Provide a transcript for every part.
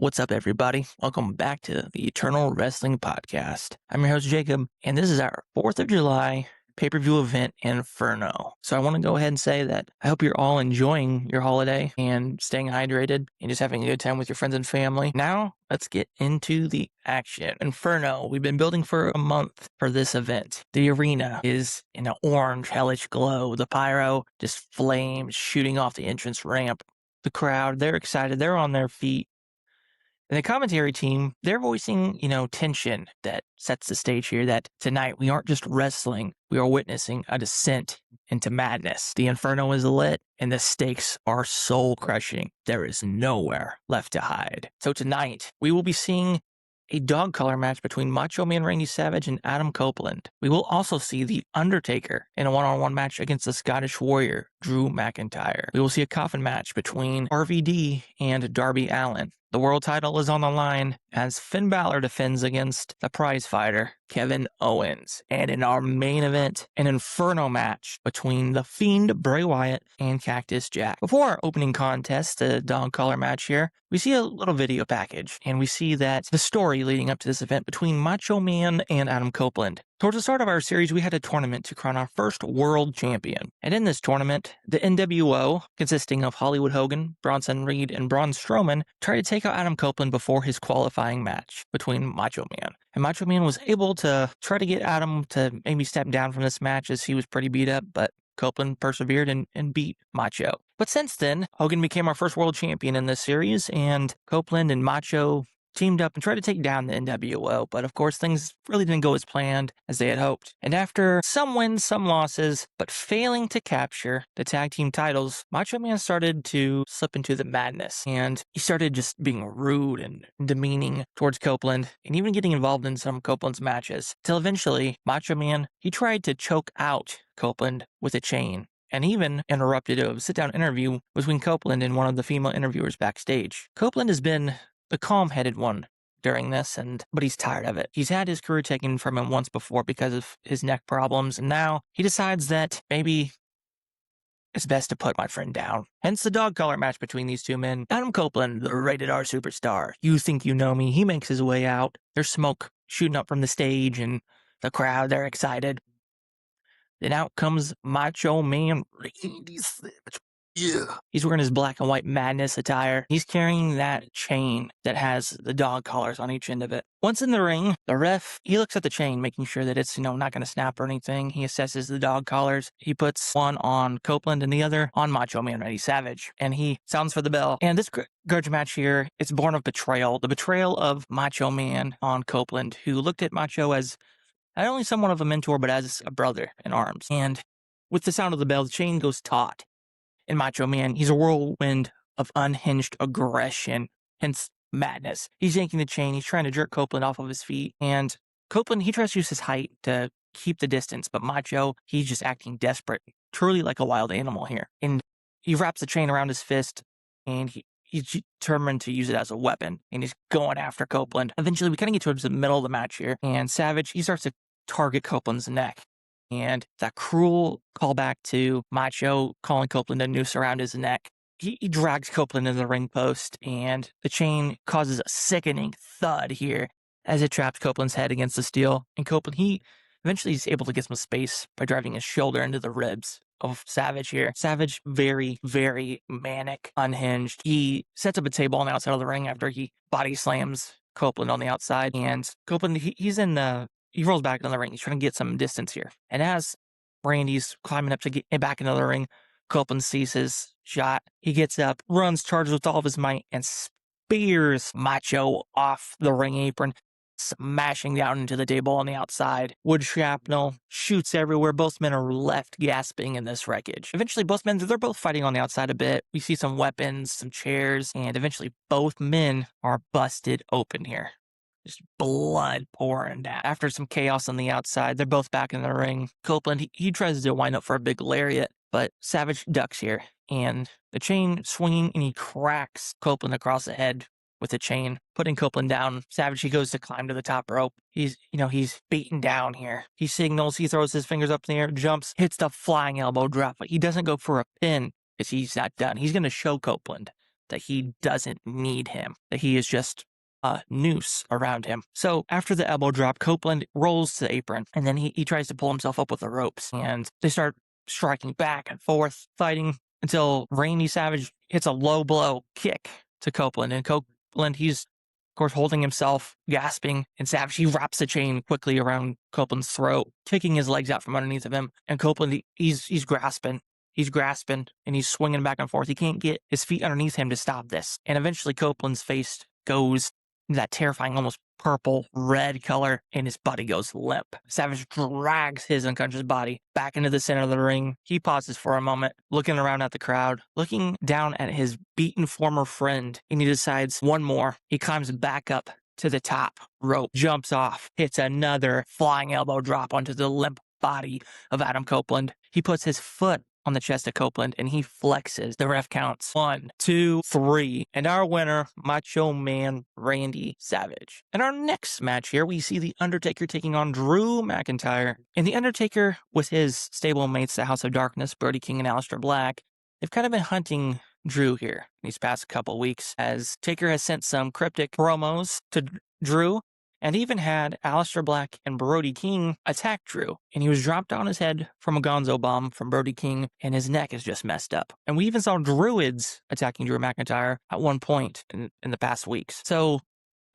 What's up, everybody? Welcome back to the Eternal Wrestling Podcast. I'm your host, Jacob, and this is our 4th of July pay-per-view event, Inferno. So I want to go ahead and say that I hope you're all enjoying your holiday and staying hydrated and just having a good time with your friends and family. Now, let's get into the action. Inferno, we've been building for a month for this event. The arena is in an orange, hellish glow. The pyro just flames shooting off the entrance ramp. The crowd, they're excited. They're on their feet. And the commentary team, they're voicing, tension that sets the stage here that tonight we aren't just wrestling, we are witnessing a descent into madness. The Inferno is lit and the stakes are soul crushing. There is nowhere left to hide. So tonight we will be seeing a dog collar match between Macho Man Randy Savage and Adam Copeland. We will also see the Undertaker in a one-on-one match against the Scottish Warrior, Drew McIntyre. We will see a coffin match between RVD and Darby Allin. The world title is on the line as Finn Bálor defends against the prize fighter, Kevin Owens. And in our main event, an Inferno match between the Fiend, Bray Wyatt, and Cactus Jack. Before our opening contest, the dog collar match here, we see a little video package, and we see that the story leading up to this event between Macho Man and Adam Copeland. Towards the start of our series, we had a tournament to crown our first world champion. And in this tournament, the NWO, consisting of Hollywood Hogan, Bronson Reed, and Braun Strowman, tried to take out Adam Copeland before his qualifying match between Macho Man. And Macho Man was able to try to get Adam to maybe step down from this match as he was pretty beat up, but Copeland persevered and beat Macho. But since then, Hogan became our first world champion in this series, and Copeland and Macho teamed up and tried to take down the NWO, but of course things really didn't go as planned as they had hoped. And after some wins, some losses, but failing to capture the tag team titles, Macho Man started to slip into the madness, and he started just being rude and demeaning towards Copeland, and even getting involved in some Copeland's matches, till eventually Macho Man, he tried to choke out Copeland with a chain, and even interrupted a sit-down interview between Copeland and one of the female interviewers backstage. Copeland has been the calm-headed one during this, but he's tired of it. He's had his career taken from him once before because of his neck problems, and now he decides that maybe it's best to put my friend down. Hence the dog collar match between these two men. Adam Copeland, the rated R superstar. You think you know me. He makes his way out. There's smoke shooting up from the stage, and the crowd, they're excited. Then out comes Macho Man Randy Savage. Yeah. He's wearing his black and white madness attire. He's carrying that chain that has the dog collars on each end of it. Once in the ring, the ref, he looks at the chain, making sure that it's, not going to snap or anything. He assesses the dog collars. He puts one on Copeland and the other on Macho Man Randy Savage. And he sounds for the bell. And this grudge match here, it's born of betrayal. The betrayal of Macho Man on Copeland, who looked at Macho as not only somewhat of a mentor, but as a brother in arms. And with the sound of the bell, the chain goes taut. And Macho Man, he's a whirlwind of unhinged aggression, hence madness. He's yanking the chain. He's trying to jerk Copeland off of his feet. And Copeland, he tries to use his height to keep the distance. But Macho, he's just acting desperate, truly like a wild animal here. And he wraps the chain around his fist, and he's determined to use it as a weapon. And he's going after Copeland. Eventually, we kind of get towards the middle of the match here. And Savage, he starts to target Copeland's neck. And that cruel callback to Macho calling Copeland a noose around his neck. He drags Copeland into the ring post, and the chain causes a sickening thud here as it traps Copeland's head against the steel. And Copeland, he eventually is able to get some space by driving his shoulder into the ribs of Savage here. Savage, very, very manic, unhinged. He sets up a table on the outside of the ring after he body slams Copeland on the outside. And Copeland, he rolls back in the ring. He's trying to get some distance here. And as Randy's climbing up to get back into the ring, Copeland sees his shot. He gets up, runs, charges with all of his might, and spears Macho off the ring apron, smashing down into the table on the outside. Wood shrapnel shoots everywhere. Both men are left gasping in this wreckage. Eventually, both men, they're both fighting on the outside a bit. We see some weapons, some chairs, and eventually both men are busted open here. Just blood pouring down. After some chaos on the outside, they're both back in the ring. Copeland, he tries to wind up for a big lariat, but Savage ducks here. And the chain swinging, and he cracks Copeland across the head with the chain, putting Copeland down. Savage, he goes to climb to the top rope. He's beaten down here. He signals, he throws his fingers up in the air, jumps, hits the flying elbow drop, but he doesn't go for a pin because he's not done. He's going to show Copeland that he doesn't need him, that he is just a noose around him. So after the elbow drop, Copeland rolls to the apron, and then he tries to pull himself up with the ropes, and they start striking back and forth, fighting until Randy Savage hits a low blow kick to Copeland, and Copeland, he's of course holding himself, gasping, and Savage, he wraps the chain quickly around Copeland's throat, kicking his legs out from underneath of him, and Copeland, he's grasping. He's grasping, and he's swinging back and forth. He can't get his feet underneath him to stop this. And eventually Copeland's face goes into that terrifying, almost purple, red color, and his body goes limp. Savage drags his unconscious body back into the center of the ring. He pauses for a moment, looking around at the crowd, looking down at his beaten former friend, and he decides one more. He climbs back up to the top rope, jumps off, hits another flying elbow drop onto the limp body of Adam Copeland. He puts his foot on the chest of Copeland, and he flexes. The ref counts 1, 2, 3. And our winner, Macho Man Randy Savage. In our next match here, we see The Undertaker taking on Drew McIntyre. And The Undertaker, with his stablemates, the House of Darkness, Brody King and Aleister Black, they've kind of been hunting Drew here these past couple weeks, as Taker has sent some cryptic promos to Drew, and even had Aleister Black and Brody King attack Drew. And he was dropped on his head from a gonzo bomb from Brody King, and his neck is just messed up. And we even saw Druids attacking Drew McIntyre at one point in the past weeks. So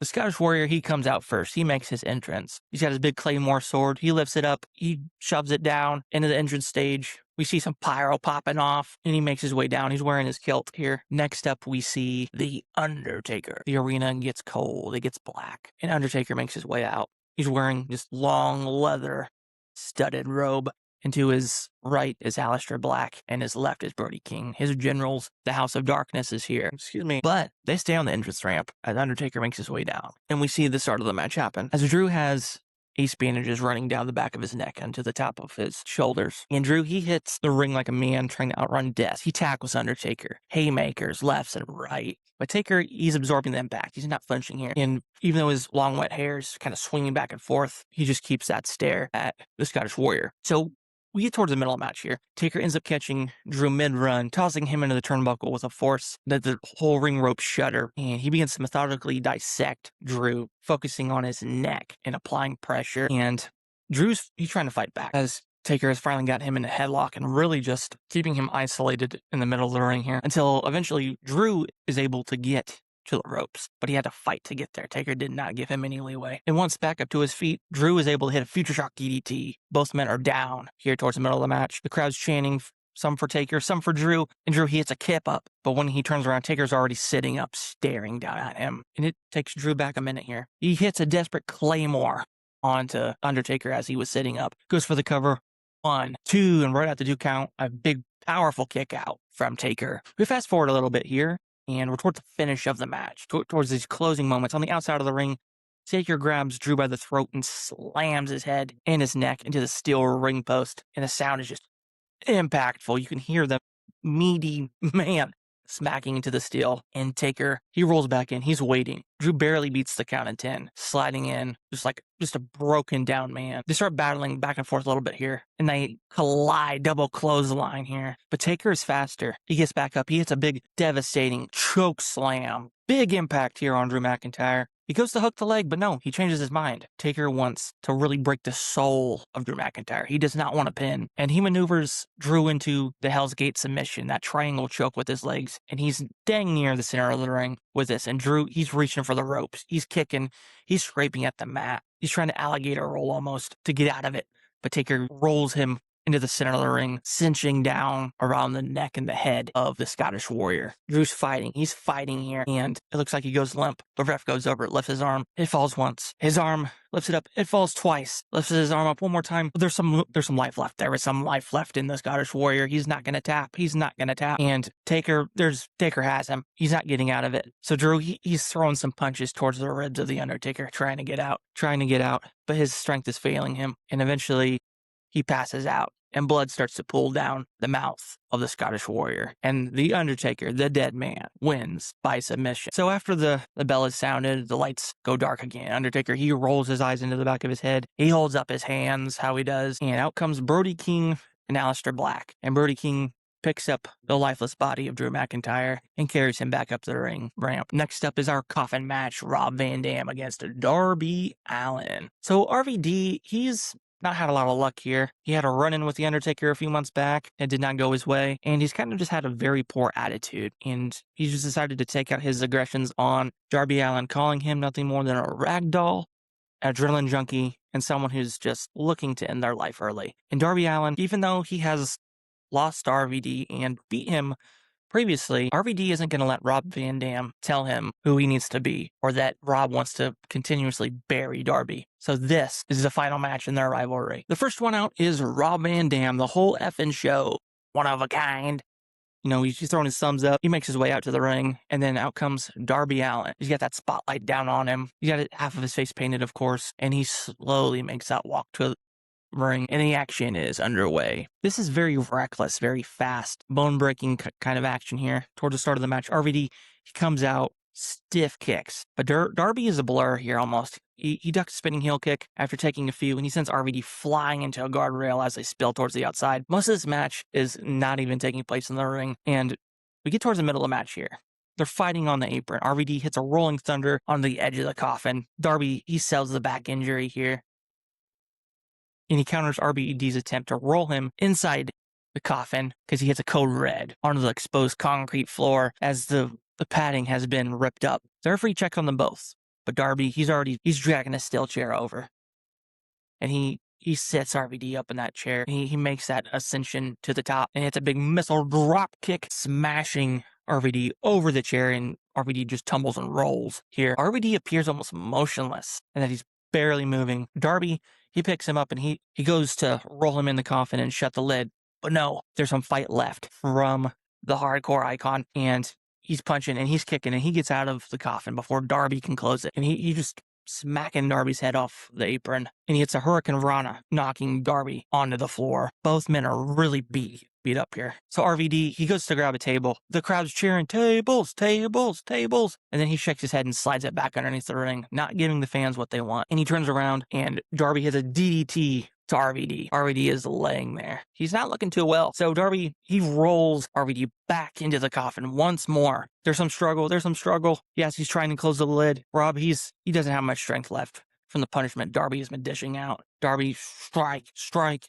the Scottish Warrior, he comes out first. He makes his entrance. He's got his big claymore sword. He lifts it up. He shoves it down into the entrance stage. We see some pyro popping off, and he makes his way down. He's wearing his kilt here. Next up, we see The Undertaker. The arena gets cold. It gets black, and Undertaker makes his way out. He's wearing this long leather studded robe. And to his right is Aleister Black, and his left is Brody King. His generals, the House of Darkness, is here. Excuse me. But they stay on the entrance ramp as Undertaker makes his way down. And we see the start of the match happen, as Drew has ace bandages running down the back of his neck and to the top of his shoulders. And Drew, he hits the ring like a man trying to outrun death. He tackles Undertaker. Haymakers, lefts and right. But Taker, he's absorbing the impact. He's not flinching here. And even though his long wet hair is kind of swinging back and forth, he just keeps that stare at the Scottish Warrior. So we get towards the middle of the match here. Taker ends up catching Drew mid-run, tossing him into the turnbuckle with a force that the whole ring rope shudder, and he begins to methodically dissect Drew, focusing on his neck and applying pressure. And he's trying to fight back, as Taker has finally got him in a headlock and really just keeping him isolated in the middle of the ring here, until eventually Drew is able to get to the ropes, but he had to fight to get there. Taker did not give him any leeway. And once back up to his feet, Drew is able to hit a Future Shock DDT. Both men are down here towards the middle of the match. The crowd's chanting, some for Taker, some for Drew, and Drew, he hits a kip up, but when he turns around, Taker's already sitting up, staring down at him. And it takes Drew back a minute here. He hits a desperate claymore onto Undertaker as he was sitting up. Goes for the cover. 1, 2, and right at the 2 count, a big, powerful kick out from Taker. We fast forward a little bit here, and we're towards the finish of the match, towards these closing moments. On the outside of the ring, Taker grabs Drew by the throat and slams his head and his neck into the steel ring post, and the sound is just impactful. You can hear the meaty man smacking into the steel, and Taker, he rolls back in. He's waiting. Drew barely beats the count in 10, sliding in, just a broken down man. They start battling back and forth a little bit here, and they collide, double clothesline here. But Taker is faster. He gets back up. He hits a big, devastating choke slam. Big impact here on Drew McIntyre. He goes to hook the leg, but no, he changes his mind. Taker wants to really break the soul of Drew McIntyre. He does not want to pin, and he maneuvers Drew into the Hell's Gate submission, that triangle choke with his legs, and he's dang near the center of the ring with this. And Drew, he's reaching for the ropes. He's kicking. He's scraping at the mat. He's trying to alligator roll almost to get out of it, but Taker rolls him into the center of the ring, cinching down around the neck and the head of the Scottish Warrior. Drew's fighting. He's fighting here, and it looks like he goes limp. The ref goes over it, lifts his arm. It falls once. His arm lifts it up. It falls twice. Lifts his arm up one more time. There's some life left. There is some life left in the Scottish Warrior. He's not going to tap. He's not going to tap. And Taker has him. He's not getting out of it. So Drew, he's throwing some punches towards the ribs of the Undertaker, trying to get out. But his strength is failing him, and eventually he passes out, and blood starts to pool down the mouth of the Scottish Warrior. And the Undertaker, the dead man, wins by submission. So after the bell is sounded, the lights go dark again. Undertaker, he rolls his eyes into the back of his head. He holds up his hands, how he does, and out comes Brody King and Aleister Black. And Brody King, picks up the lifeless body of Drew McIntyre and carries him back up the ring ramp. Next up is our coffin match, Rob Van Dam against Darby Allin. So RVD, he's not had a lot of luck here. He had a run-in with the Undertaker a few months back. It did not go his way, and he's kind of just had a very poor attitude, and he just decided to take out his aggressions on Darby Allin, calling him nothing more than a ragdoll, adrenaline junkie, and someone who's just looking to end their life early. And Darby Allin, even though he has lost RVD and beat him previously, RVD isn't going to let Rob Van Dam tell him who he needs to be, or that Rob wants to continuously bury Darby. So this is the final match in their rivalry. The first one out is Rob Van Dam, the whole effing show. One of a kind. You know, he's throwing his thumbs up. He makes his way out to the ring, and then out comes Darby Allin. He's got that spotlight down on him. He's got half of his face painted, of course, and he slowly makes that walk to ring, and the action is underway. This is very reckless, very fast, bone-breaking kind of action here. Towards the start of the match, RVD, he comes out, stiff kicks. But Darby is a blur here almost. He ducks a spinning heel kick after taking a few, and he sends RVD flying into a guardrail as they spill towards the outside. Most of this match is not even taking place in the ring, and we get towards the middle of the match here. They're fighting on the apron. RVD hits a rolling thunder on the edge of the coffin. Darby, he sells the back injury here, and he counters RVD's attempt to roll him inside the coffin because he hits a code red onto the exposed concrete floor as the padding has been ripped up. The referee checks on them both, but Darby, he's dragging a steel chair over, and he sits RVD up in that chair. He makes that ascension to the top, and hits a big missile drop kick, smashing RVD over the chair, and RVD just tumbles and rolls here. RVD appears almost motionless, and that he's barely moving. Darby, he picks him up, and he goes to roll him in the coffin and shut the lid. But no, there's some fight left from the hardcore icon, and he's punching and he's kicking, and he gets out of the coffin before Darby can close it. And he just smacking Darby's head off the apron, and he hits a Hurricane Rana, knocking Darby onto the floor. Both men are really beat up here. So RVD, he goes to grab a table. The crowd's cheering, tables, tables, tables. And then he shakes his head and slides it back underneath the ring, not giving the fans what they want. And he turns around, and Darby hits a DDT to RVD. RVD is laying there. He's not looking too well. So Darby, he rolls RVD back into the coffin once more. There's some struggle. Yes, he's trying to close the lid. Rob, he doesn't have much strength left from the punishment Darby has been dishing out. Darby, strike,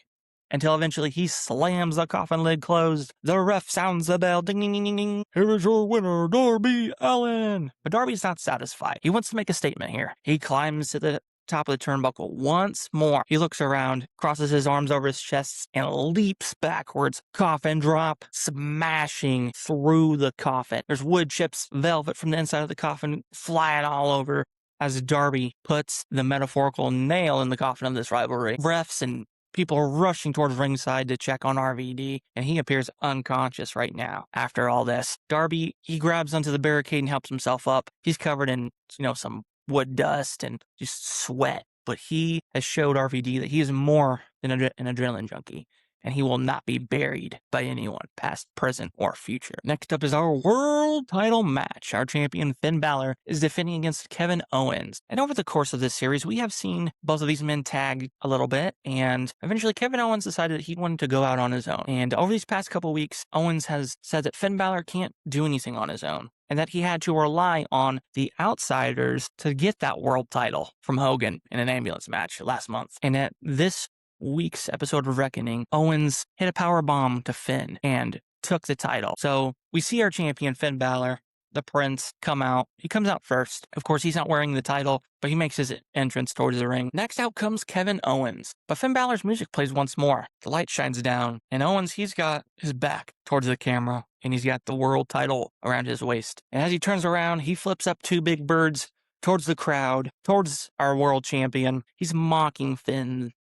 until eventually he slams the coffin lid closed. The ref sounds the bell. Ding, ding, ding, ding, ding. Here is your winner, Darby Allin. But Darby's not satisfied. He wants to make a statement here. He climbs to the top of the turnbuckle once more. He looks around, crosses his arms over his chest, and leaps backwards. Coffin drop, smashing through the coffin. There's wood chips, velvet from the inside of the coffin flying all over as Darby puts the metaphorical nail in the coffin of this rivalry. Refs and people are rushing towards ringside to check on RVD, and he appears unconscious right now. After all this, Darby, he grabs onto the barricade and helps himself up. He's covered in, some wood dust and just sweat, but he has showed RVD that he is more than an adrenaline junkie, and he will not be buried by anyone, past, present, or future. Next up is our world title match. Our champion, Finn Bálor, is defending against Kevin Owens. And over the course of this series, we have seen both of these men tag a little bit, and eventually Kevin Owens decided that he wanted to go out on his own. And over these past couple weeks, Owens has said that Finn Bálor can't do anything on his own, and that he had to rely on the outsiders to get that world title from Hogan in an ambulance match last month. And at this week's episode of Reckoning, Owens hit a power bomb to Finn and took the title. So we see our champion, Finn Bálor, the Prince, come out. He comes out first. Of course, he's not wearing the title, but he makes his entrance towards the ring. Next out comes Kevin Owens. But Finn Bálor's music plays once more. The light shines down, and Owens, he's got his back towards the camera, and he's got the world title around his waist. And as he turns around, he flips up two big birds towards the crowd, towards our world champion. He's mocking Finn's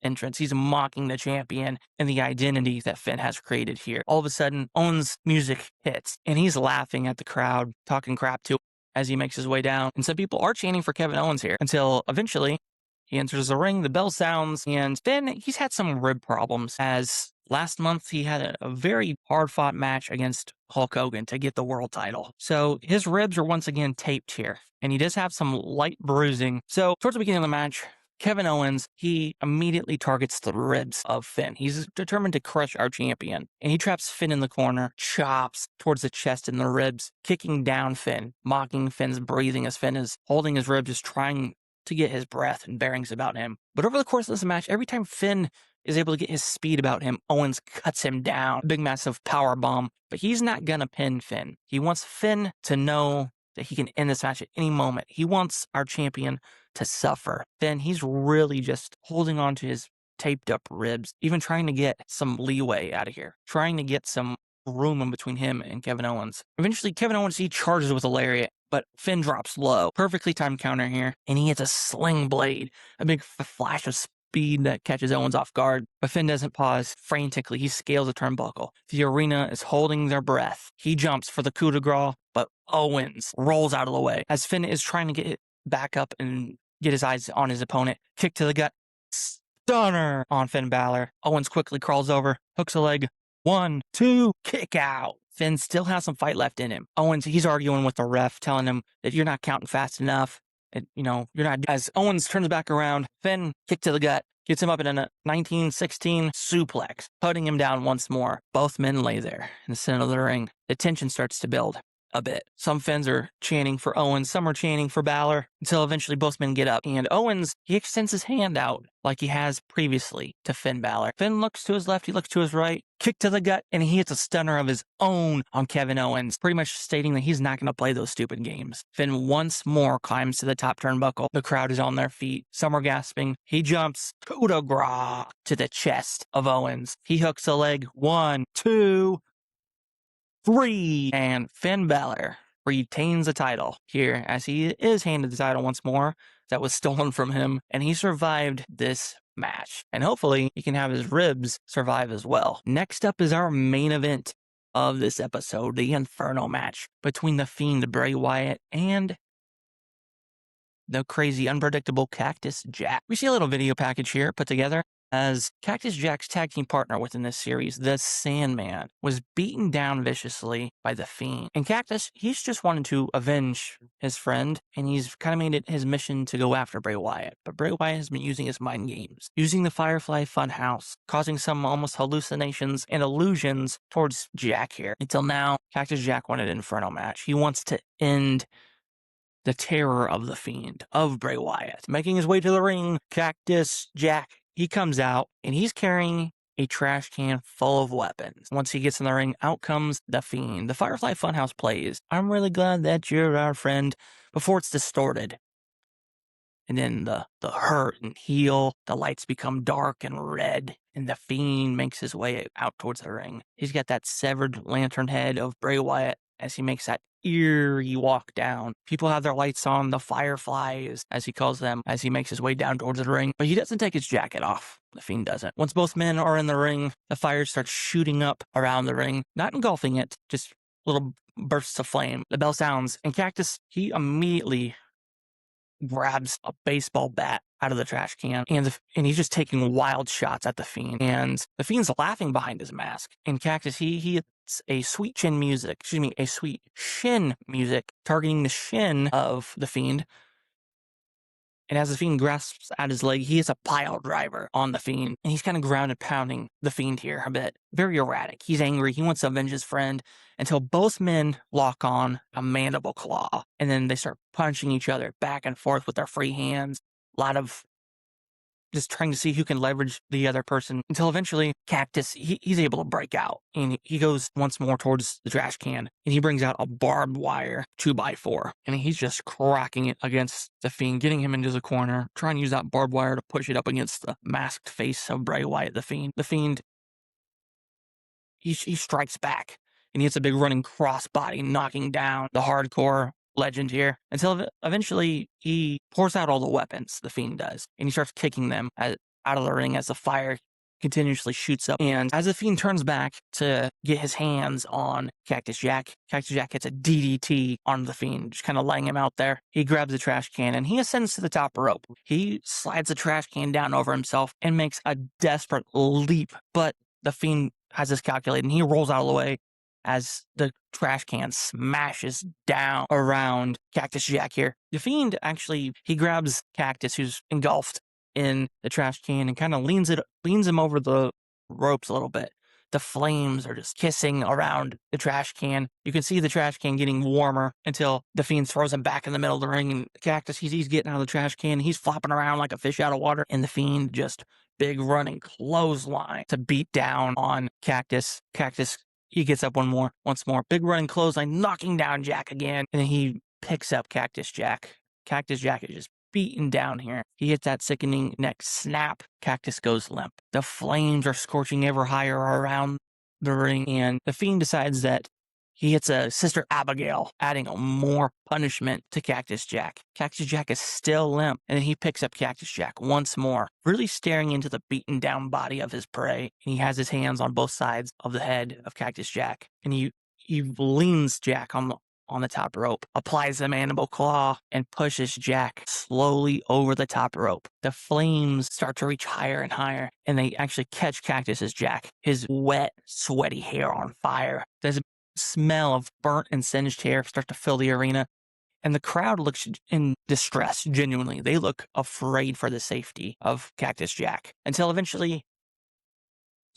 entrance. He's mocking the champion and the identity that Finn has created here. All of a sudden, Owens' music hits, and he's laughing at the crowd, talking crap to him as he makes his way down. And some people are chanting for Kevin Owens here until eventually he enters the ring, the bell sounds, and Finn, he's had some rib problems, as last month he had a very hard-fought match against Hulk Hogan to get the world title. So his ribs are once again taped here, and he does have some light bruising. So towards the beginning of the match, Kevin Owens, he immediately targets the ribs of Finn. He's determined to crush our champion. And he traps Finn in the corner, chops towards the chest and the ribs, kicking down Finn, mocking Finn's breathing as Finn is holding his ribs, just trying to get his breath and bearings about him. But over the course of this match, every time Finn is able to get his speed about him, Owens cuts him down. Big massive power bomb. But he's not gonna pin Finn. He wants Finn to know that he can end this match at any moment. He wants our champion to suffer. Finn, he's really just holding on to his taped up ribs, even trying to get some leeway out of here, trying to get some room in between him and Kevin Owens. Eventually, Kevin Owens, he charges with a lariat, but Finn drops low. Perfectly timed counter here, and he hits a sling blade, a big flash of speed that catches Owens off guard. But Finn doesn't pause. Frantically, he scales a turnbuckle. The arena is holding their breath. He jumps for the coup de grace, but Owens rolls out of the way as Finn is trying to get back up and get his eyes on his opponent. Kick to the gut. Stunner on Finn Bálor. Owens quickly crawls over, hooks a leg. 1, 2, kick out. Finn still has some fight left in him. Owens, he's arguing with the ref, telling him that you're not counting fast enough. You're not. As Owens turns back around, Finn, kick to the gut, gets him up in a 1916 suplex, putting him down once more. Both men lay there in the center of the ring. The tension starts to build a bit. Some Finns are chanting for Owens, some are chanting for Bálor, until eventually both men get up. And Owens, he extends his hand out like he has previously to Finn Bálor. Finn looks to his left, he looks to his right, kick to the gut, and he hits a stunner of his own on Kevin Owens, pretty much stating that he's not going to play those stupid games. Finn once more climbs to the top turnbuckle. The crowd is on their feet. Some are gasping. He jumps coup de grace to the chest of Owens. He hooks a leg. 1, 2, 3, and Finn Bálor retains the title here as he is handed the title once more that was stolen from him, and he survived this match. And hopefully he can have his ribs survive as well. Next up is our main event of this episode, the Inferno match between the Fiend Bray Wyatt and the crazy, unpredictable Cactus Jack. We see a little video package here put together as Cactus Jack's tag team partner within this series, the Sandman, was beaten down viciously by the Fiend. And Cactus, he's just wanted to avenge his friend, and he's kind of made it his mission to go after Bray Wyatt. But Bray Wyatt has been using his mind games, using the Firefly Funhouse, causing some almost hallucinations and illusions towards Jack here. Until now, Cactus Jack wanted an Inferno match. He wants to end the terror of the Fiend, of Bray Wyatt. Making his way to the ring, Cactus Jack, he comes out and he's carrying a trash can full of weapons. Once he gets in the ring, out comes the Fiend. The Firefly Funhouse plays, "I'm really glad that you're our friend," before it's distorted. And then the hurt and heal, the lights become dark and red, and the Fiend makes his way out towards the ring. He's got that severed lantern head of Bray Wyatt as he makes that eerie walk down. People have their lights on, the Fireflies, as he calls them, as he makes his way down towards the ring. But he doesn't take his jacket off. The Fiend doesn't. Once both men are in the ring, the fire starts shooting up around the ring, not engulfing it, just little bursts of flame. The bell sounds, and Cactus, he immediately grabs a baseball bat out of the trash can, and he's just taking wild shots at the Fiend. And the Fiend's laughing behind his mask. And Cactus, he hits a sweet shin music, targeting the shin of the Fiend. And as the Fiend grasps at his leg, he hits a pile driver on the Fiend. And he's kind of grounded pounding the Fiend here a bit. Very erratic. He's angry. He wants to avenge his friend until both men lock on a mandible claw. And then they start punching each other back and forth with their free hands. A lot of just trying to see who can leverage the other person until eventually Cactus, he's able to break out. And he goes once more towards the trash can and he brings out a barbed wire 2x4. And he's just cracking it against the Fiend, getting him into the corner, trying to use that barbed wire to push it up against the masked face of Bray Wyatt, the Fiend. The Fiend, he strikes back and he hits a big running crossbody, knocking down the hardcore legend here, until eventually he pours out all the weapons, the Fiend does, and he starts kicking them out of the ring as the fire continuously shoots up. And as the Fiend turns back to get his hands on Cactus Jack hits a DDT on the Fiend, just kind of laying him out there. He grabs the trash can and he ascends to the top rope. He slides the trash can down over himself and makes a desperate leap, but the Fiend has this calculated and he rolls out of the way as the trash can smashes down around Cactus Jack here. The Fiend actually, he grabs Cactus, who's engulfed, in the trash can and kind of leans him over the ropes a little bit. The flames are just kissing around the trash can. You can see the trash can getting warmer until the Fiend throws him back in the middle of the ring. And Cactus, he's getting out of the trash can. He's flopping around like a fish out of water. And the Fiend just big running clothesline to beat down on Cactus. Cactus, he gets up once more. Big running clothesline, knocking down Jack again. And then he picks up Cactus Jack. Cactus Jack is just beaten down here. He hits that sickening neck snap. Cactus goes limp. The flames are scorching ever higher around the ring, and the Fiend decides that he hits a Sister Abigail, adding more punishment to Cactus Jack. Cactus Jack is still limp, and then he picks up Cactus Jack once more, really staring into the beaten down body of his prey. And he has his hands on both sides of the head of Cactus Jack, and he leans Jack on the top rope, applies the mandible claw, and pushes Jack slowly over the top rope. The flames start to reach higher and higher, and they actually catch Cactus's Jack, his wet, sweaty hair on fire. There's a smell of burnt and singed hair start to fill the arena, and the crowd looks in distress, genuinely. They look afraid for the safety of Cactus Jack, until eventually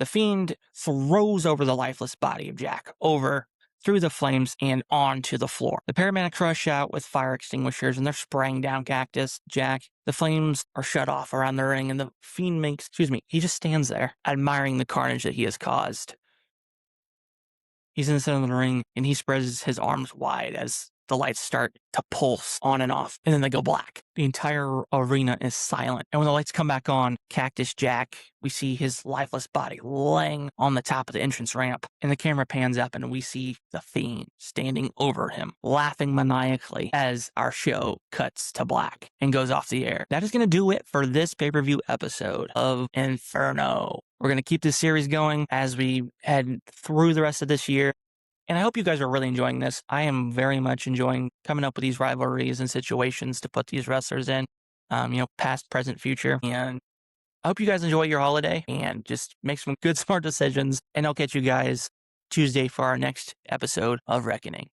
the Fiend throws over the lifeless body of Jack over through the flames and onto the floor. The paramedics rush out with fire extinguishers and they're spraying down Cactus Jack. The flames are shut off around the ring and the Fiend he just stands there admiring the carnage that he has caused. He's in the center of the ring and he spreads his arms wide as the lights start to pulse on and off, and then they go black. The entire arena is silent. And when the lights come back on, Cactus Jack, we see his lifeless body laying on the top of the entrance ramp, and the camera pans up and we see the Fiend standing over him, laughing maniacally as our show cuts to black and goes off the air. That is going to do it for this pay-per-view episode of Inferno. We're going to keep this series going as we head through the rest of this year. And I hope you guys are really enjoying this. I am very much enjoying coming up with these rivalries and situations to put these wrestlers in, past, present, future. And I hope you guys enjoy your holiday and just make some good, smart decisions. And I'll catch you guys Tuesday for our next episode of Reckoning.